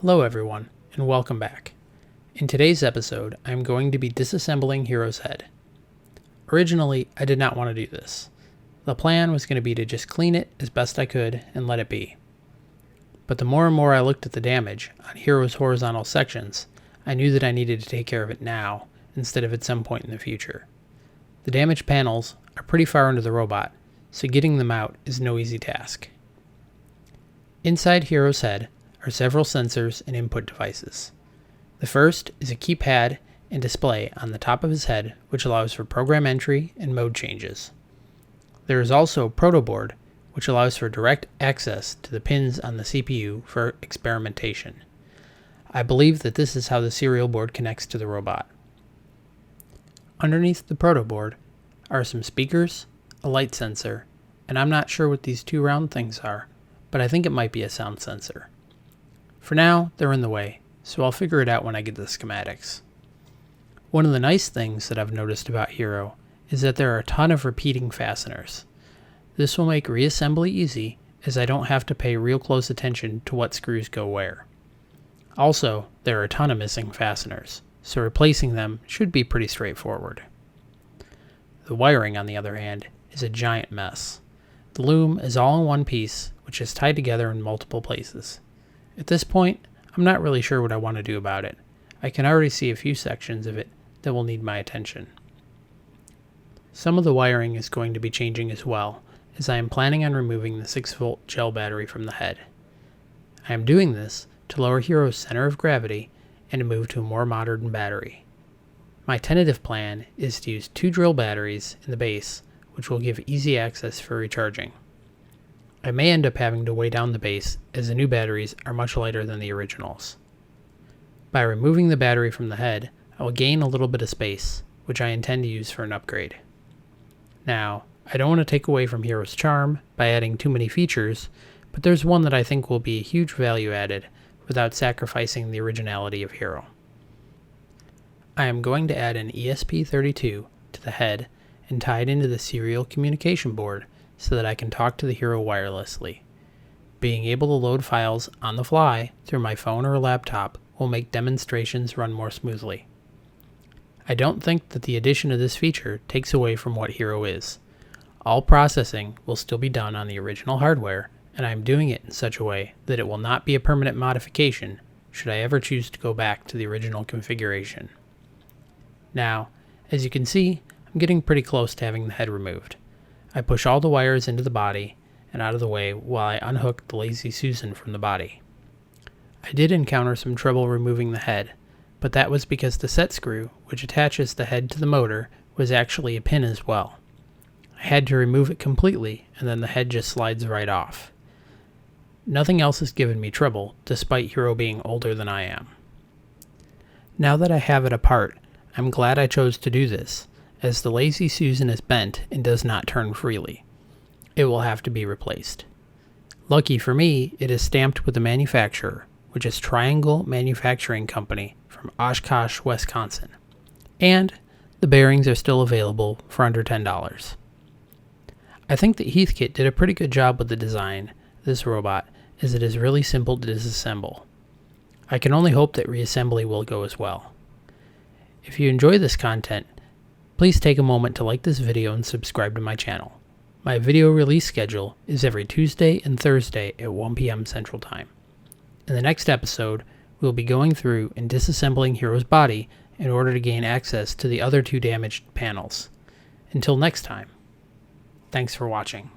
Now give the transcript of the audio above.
Hello everyone, and welcome back. In today's episode, I'm going to be disassembling Hero's head. Originally, I did not want to do this. The plan was going to be to just clean it as best I could and let it be. But the more and more I looked at the damage on Hero's horizontal sections, I knew that I needed to take care of it now instead of at some point in the future. The damaged panels are pretty far into the robot, so getting them out is no easy task. Inside Hero's head are several sensors and input devices. The first is a keypad and display on the top of his head, which allows for program entry and mode changes. There is also a proto board, which allows for direct access to the pins on the CPU for experimentation. I believe that this is how the serial board connects to the robot. Underneath the proto board are some speakers, a light sensor, and I'm not sure what these two round things are, but I think it might be a sound sensor. For now, they're in the way, so I'll figure it out when I get the schematics. One of the nice things that I've noticed about Hero is that there are a ton of repeating fasteners. This will make reassembly easy, as I don't have to pay real close attention to what screws go where. Also, there are a ton of missing fasteners, so replacing them should be pretty straightforward. The wiring, on the other hand, is a giant mess. The loom is all in one piece, which is tied together in multiple places. At this point, I'm not really sure what I want to do about it. I can already see a few sections of it that will need my attention. Some of the wiring is going to be changing as well, as I am planning on removing the 6-volt gel battery from the head. I am doing this to lower Hero's center of gravity and to move to a more modern battery. My tentative plan is to use 2 drill batteries in the base, which will give easy access for recharging. I may end up having to weigh down the base, as the new batteries are much lighter than the originals. By removing the battery from the head, I will gain a little bit of space, which I intend to use for an upgrade. Now, I don't want to take away from Hero's charm by adding too many features, but there's one that I think will be a huge value added without sacrificing the originality of Hero. I am going to add an ESP32 to the head and tie it into the serial communication board so that I can talk to the Hero wirelessly. Being able to load files on the fly through my phone or laptop will make demonstrations run more smoothly. I don't think that the addition of this feature takes away from what Hero is. All processing will still be done on the original hardware, and I am doing it in such a way that it will not be a permanent modification should I ever choose to go back to the original configuration. Now, as you can see, I'm getting pretty close to having the head removed. I push all the wires into the body and out of the way while I unhook the Lazy Susan from the body. I did encounter some trouble removing the head, but that was because the set screw, which attaches the head to the motor, was actually a pin as well. I had to remove it completely, and then the head just slides right off. Nothing else has given me trouble, despite Hero being older than I am. Now that I have it apart, I'm glad I chose to do this, as the Lazy Susan is bent and does not turn freely. It will have to be replaced. Lucky for me, it is stamped with the manufacturer, which is Triangle Manufacturing Company from Oshkosh, Wisconsin. And the bearings are still available for under $10. I think that Heathkit did a pretty good job with the design of this robot, as it is really simple to disassemble. I can only hope that reassembly will go as well. If you enjoy this content, please take a moment to like this video and subscribe to my channel. My video release schedule is every Tuesday and Thursday at 1 p.m. Central Time. In the next episode, we'll be going through and disassembling Hero's body in order to gain access to the other 2 damaged panels. Until next time, thanks for watching.